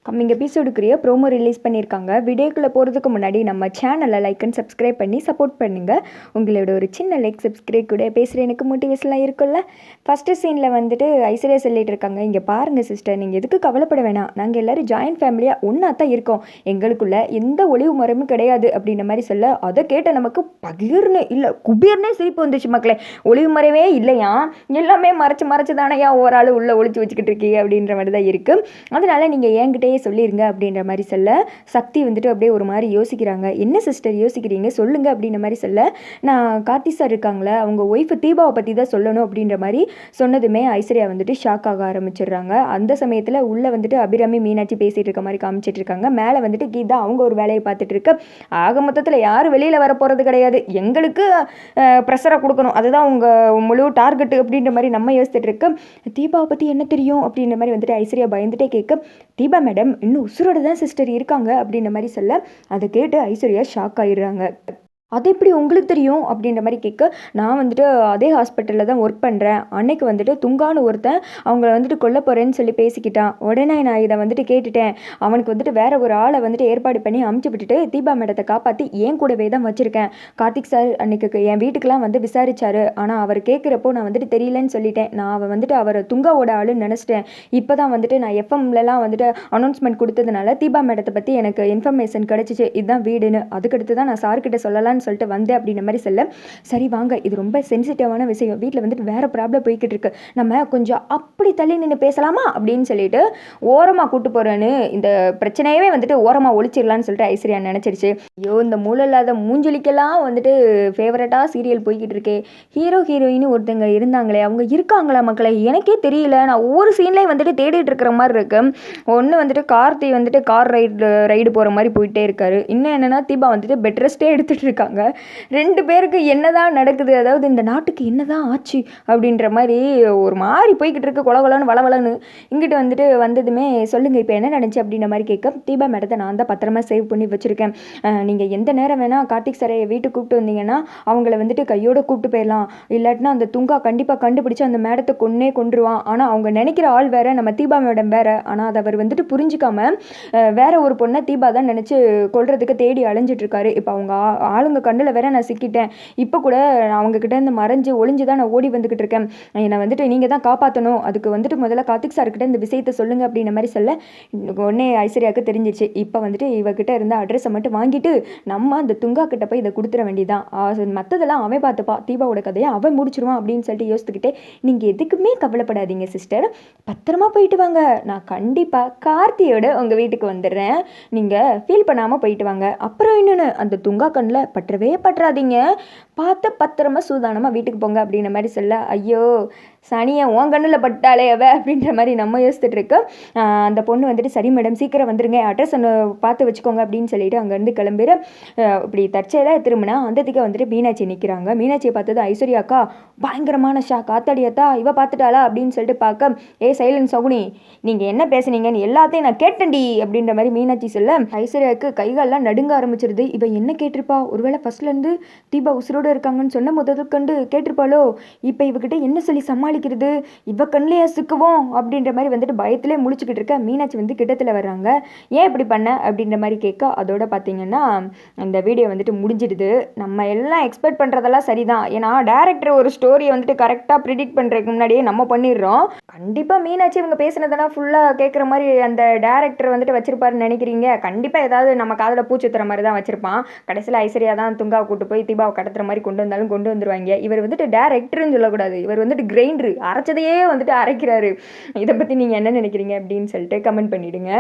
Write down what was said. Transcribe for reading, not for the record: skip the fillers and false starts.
Coming எபிசோடுக்குரிய promo release பண்ணியிருக்காங்க. வீடியோக்குள்ளே போகிறதுக்கு முன்னாடி நம்ம சேனலை லைக் அண்ட் சப்ஸ்கிரைப் பண்ணி சப்போர்ட் பண்ணுங்கள். உங்களோட ஒரு சின்ன லைக் சப்ஸ்கிரைப் கூட பேசுகிற எனக்கு மோட்டிவேஷன்லாம் இருக்குல்ல. ஃபஸ்ட்டு சீனில் வந்துட்டு ஐஸ்வர்யா சொல்லிட்டு இருக்காங்க, இங்கே பாருங்கள் சிஸ்டர், நீங்கள் எதுக்கு கவலைப்பட வேணாம், நாங்கள் எல்லோரும் ஜாயின்ட் ஃபேமிலியாக ஒன்றா தான் இருக்கோம், எங்களுக்குள்ள எந்த ஒளிவு மரமும் கிடையாது அப்படின்ற மாதிரி சொல்ல, அதை கேட்ட நமக்கு பகிர்னு இல்லை குபீர்னே சிரிப்பு வந்துச்சு மக்களே. ஒளிவு மரமே இல்லையா, எல்லாமே மறைச்சு தானையா ஒரு ஆள் உள்ளே ஒழிச்சு வச்சுக்கிட்டு இருக்கீங்க அப்படின்ற மாதிரி தான் இருக்குது. அதனால் நீங்கள் என்கிட்டயே சொல்லிடுங்க அப்படின்ற மாதிரி சொல்ல, சக்தி வந்துட்டு அப்படியே ஒரு மாதிரி யோசிக்கிறாங்க. என்ன சிஸ்டர் யோசிக்கிறீங்க சொல்லுங்கள் அப்படின்ற மாதிரி சொல்ல, நான் கார்த்தி சார் இருக்காங்களே அவங்க ஒய்ஃபு தீபாவை பற்றி தான் சொல்லணும் அப்படின்ற மாதிரி சொன்னதுமே ஐஸ்வர்யா வந்துட்டு ஷாக் ஆக ஆரம்பிச்சிடுறாங்க. அந்த சமயத்தில் உள்ளே வந்துட்டு அபிராமி மீனாட்சி பேசிகிட்டு இருக்க மாதிரி காமிச்சிட்டு இருக்காங்க. மேலே வந்துட்டு கீதா அவங்க ஒரு வேலையை பார்த்துட்டு இருக்க. ஆக மொத்தத்தில் யாரும் வெளியில் வர போகிறது கிடையாது, எங்களுக்கு ப்ரெஷரை கொடுக்கணும், அதுதான் உங்கள் முழு டார்கெட்டு அப்படின்ற மாதிரி நம்ம யோசிச்சுட்டு இருக்க. தீபாவை பற்றி என்ன தெரியும் அப்படின்ற மாதிரி வந்துட்டு ஐஸ்வர்யா பயந்துட்டே கேட்க, தீபா மேடம் இன்னும் உசுரோட தான் சிஸ்டர் இருக்காங்க அப்படின்ற மாதிரி சொல்ல, அதை கேட்டு ஐஸ்வர்யா ஷாக் ஆகிடுறாங்க. அது எப்படி உங்களுக்கு தெரியும் அப்படின்ற மாதிரி கேட்க, நான் வந்துட்டு அதே ஹாஸ்பிட்டலில் தான் ஒர்க் பண்ணுறேன், அன்னைக்கு வந்துட்டு துங்கான்னு ஒருத்தன் அவங்கள வந்துட்டு கொல்ல போகிறேன்னு சொல்லி பேசிக்கிட்டான், உடனே நான் இதை வந்துட்டு கேட்டுட்டேன், அவனுக்கு வந்துட்டு வேற ஒரு ஆளை வந்துட்டு ஏற்பாடு பண்ணி அமுச்சு விட்டுட்டு தீபா மேடத்தை காப்பாற்றி ஏன் கூடவே தான் வச்சுருக்கேன். கார்த்திக் சார் அன்னைக்கு என் வீட்டுக்கெலாம் வந்து விசாரிச்சாரு, ஆனால் அவர் கேட்குறப்போ நான் வந்துட்டு தெரியலன்னு சொல்லிட்டேன், நான் வந்துட்டு அவரை துங்காவோட ஆளுன்னு நினச்சிட்டேன். இப்போ தான் வந்துட்டு நான் எஃப்எம்லலாம் வந்துட்டு அனௌன்ஸ்மெண்ட் கொடுத்ததுனால தீபா மேடத்தை பற்றி எனக்கு இன்ஃபர்மேஷன் கிடச்சிச்சு, இதுதான் வீடுன்னு, அதுக்கடுத்து தான் நான் சார்கிட்ட சொல்லலான்னு சொல்லிட்டு வந்தேன் அப்படின்ற மாதிரி சொல்ல, சரி வாங்க இது ரொம்ப சென்சிட்டிவான விஷயம், வீட்டில் வந்துட்டு வேற ப்ராப்ளம் போய்கிட்டு இருக்கு, நம்ம கொஞ்சம் அப்படி தள்ளி நின்று பேசலாமா அப்படின்னு சொல்லிட்டு ஓரமாக கூட்டு போகிறேன்னு இந்த பிரச்சனையவே வந்துட்டு ஓரமாக ஒழிச்சிடலான்னு சொல்லிட்டு ஐஸ்வர்யா நினச்சிருச்சு. ஐயோ இந்த மூளை இல்லாத மூஞ்சலிக்கெல்லாம் வந்துட்டு ஃபேவரட்டாக சீரியல் போய்கிட்டு இருக்கே, ஹீரோ ஹீரோயின் ஒருத்தங்க இருந்தாங்களே அவங்க இருக்காங்களா மக்களை, எனக்கே தெரியல, நான் ஒவ்வொரு சீன்லேயும் வந்துட்டு தேடிட்டு இருக்கிற மாதிரி இருக்கு. ஒன்று வந்துட்டு கார்த்தி வந்துட்டு கார் ரைடு போகிற மாதிரி போயிட்டே இருக்காரு, இன்னும் என்னென்னா தீபா வந்துட்டு பெட் ரெஸ்ட்டே எடுத்துகிட்டு இருக்காங்க. ரெண்டு பேருக்கு என்னதான் நடக்குது, அதாவது இந்த நாட்டுக்கு என்னதான் ஆச்சு அப்படின்ற மாதிரி ஒரு மாதிரி போய்கிட்டு இருக்கு, கொலகொலன்னு வளவலன்னு. இங்கிட்டு வந்துட்டு வந்ததுமே சொல்லுங்கள் இப்போ என்ன நடந்துச்சு அப்படின்ற மாதிரி கேட்க, தீபா மேடத்தை நான் தான் பத்திரமா சேவ் பண்ணி வச்சுருக்கேன், நீங்கள் எந்த நேரம் வேணால் கார்த்திக் சாரை வீட்டுக்கு கூப்பிட்டு வந்தீங்கன்னா அவங்கள வந்துட்டு கையோடு கூப்பிட்டு போயிடலாம், இல்லாட்டினா அந்த துங்கா கண்டிப்பாக கண்டுபிடிச்சி அந்த மேடத்தை கொன்றுவான், ஆனால் அவங்க நினைக்கிற ஆள் வேற, நம்ம தீபா மேடம் வேற, ஆனால் அதை அவர் வந்துட்டு புரிஞ்சிக்காம வேற ஒரு பொண்ணை தீபா தான் நினச்சி கொல்றதுக்கு தேடி அலைஞ்சிட்டு இருக்காரு. இப்போ அவங்க ஆளுங்க கண்ணில் வேற நான் சிக்கிட்டேன், இப்போ கூட அவங்கக்கிட்ட இருந்து மறைஞ்சு ஒளிஞ்சு தான் நான் ஓடி வந்துக்கிட்டு இருக்கேன், என்னை வந்துட்டு நீங்கள் தான் காப்பாற்றணும், அதுக்கு வந்துட்டு முதல்ல கார்த்திக் சார்கிட்ட இந்த விஷயத்தை சொல்லுங்கள் அப்படின்ற மாதிரி சொல்ல, உடனே ஐஸ்வர்யாவுக்கு தெரிஞ்சிச்சு, இப்போ வந்துட்டு இவகிட்ட இருந்த அட்ரஸை மட்டும் வாங்கிட்டு நம்ம அந்த துங்கா கிட்ட போய் இதை கொடுத்துட வேண்டியதான், மற்றதெல்லாம் அவன் பார்த்துப்பா, தீபாவோட கதையை அவன் முடிச்சிருவான் அப்படின்னு சொல்லிட்டு யோசித்துக்கிட்டே, நீங்கள் எதுக்குமே கவலைப்படாதீங்க சிஸ்டர், பத்திரமா போயிட்டு வாங்க, நான் கண்டிப்பாக கார்த்தியோட உங்கள் வீட்டுக்கு வந்துடுறேன், நீங்கள் ஃபீல் பண்ணாமல் போயிட்டு வாங்க, அப்புறம் இன்னொன்று அந்த துங்கா கண்ணில் பற்றாதீங்க, பார்த்து பத்திரமா சூதானமாக வீட்டுக்கு போங்க அப்படின்ற மாதிரி சொல்ல, ஐயோ சனியை உன் கண்ணில் பட்டாலே அவ அப்படின்ற மாதிரி நம்ம யோசிச்சுட்டு இருக்க. அந்த பொண்ணு வந்துட்டு சரி மேடம் சீக்கிரம் வந்துருங்க, அட்ரஸ் ஒன்று பார்த்து வச்சுக்கோங்க அப்படின்னு சொல்லிட்டு அங்கேருந்து கிளம்பிட, இப்படி தற்செயலாக திரும்பினா அந்தத்துக்கு வந்துட்டு மீனாட்சி நிற்கிறாங்க. மீனாட்சியை பார்த்தது ஐஸ்வர்யாக்கா பயங்கரமான ஷாக், ஆத்தாடியாத்தா இவ பார்த்துட்டாளா அப்படின்னு சொல்லிட்டு பார்க்க, ஏ சைலன்ஸ் சகுனி நீங்கள் என்ன பேசுனீங்கன்னு எல்லாத்தையும் நான் கேட்டேன்டி அப்படின்ற மாதிரி மீனாட்சி சொல்ல, ஐஸ்வர்யாவுக்கு கைகாலெலாம் நடுங்க ஆரம்பிச்சிருது. இவ என்ன கேட்டிருப்பா, ஒருவேளை ஃபர்ஸ்ட்லேருந்து தீபா உசுரோடு இருக்காங்கன்னு சொன்ன முதல் கண்டு கேட்டிருப்பாளோ, இப்போ இவகிட்ட என்ன சொல்லி சமாளிக்கிறது, இவ கண்ணிலையா சிக்குவோம் அப்படின்ற மாதிரி வந்துட்டு பயத்திலே முழிச்சுக்கிட்டு இருக்க. மீனாட்சி வந்து கிட்டத்தில் வர்றாங்க. ஏன் இப்படி பண்ண அப்படின்ற மாதிரி கேட்க, அதோட பார்த்தீங்கன்னா அந்த வீடியோ வந்துட்டு முடிஞ்சிடுது. நம்ம எல்லாம் எக்ஸ்பெக்ட் பண்ணுறதெல்லாம் சரிதான், ஏன்னா டேரக்டர் ஒரு ஸ்டோரியை வந்துட்டு கரெக்டாக ப்ரிடிக்ட் பண்ணுறதுக்கு முன்னாடியே நம்ம பண்ணிடுறோம். கண்டிப்பாக மீனாட்சி இவங்க பேசுனதெல்லாம் ஃபுல்லாக கேட்குற மாதிரி அந்த டேரக்டர் வந்துட்டு வச்சிருப்பாருன்னு நினைக்கிறீங்க, கண்டிப்பாக ஏதாவது நம்ம காதில் பூச்சுத்துற மாதிரி தான் வச்சிருப்பான். கடைசியில் ஐஸ்வர்யா தான் துங்காவை கூட்டு போய் தீபாவை கடத்துற மாதிரி கொண்டு வந்தாலும் கொண்டு வந்துருவாங்க. இவர் வந்துட்டு டேரக்டர்னு சொல்லக்கூடாது, இவர் வந்துட்டு கிரைண்டரு, அரைச்சதையே வந்துட்டு அரைக்கிறாரு. இதை பற்றி நீங்கள் என்ன நினைக்கிறீங்க அப்படின்னு சொல்லிட்டு கமெண்ட் பண்ணிவிடுங்க.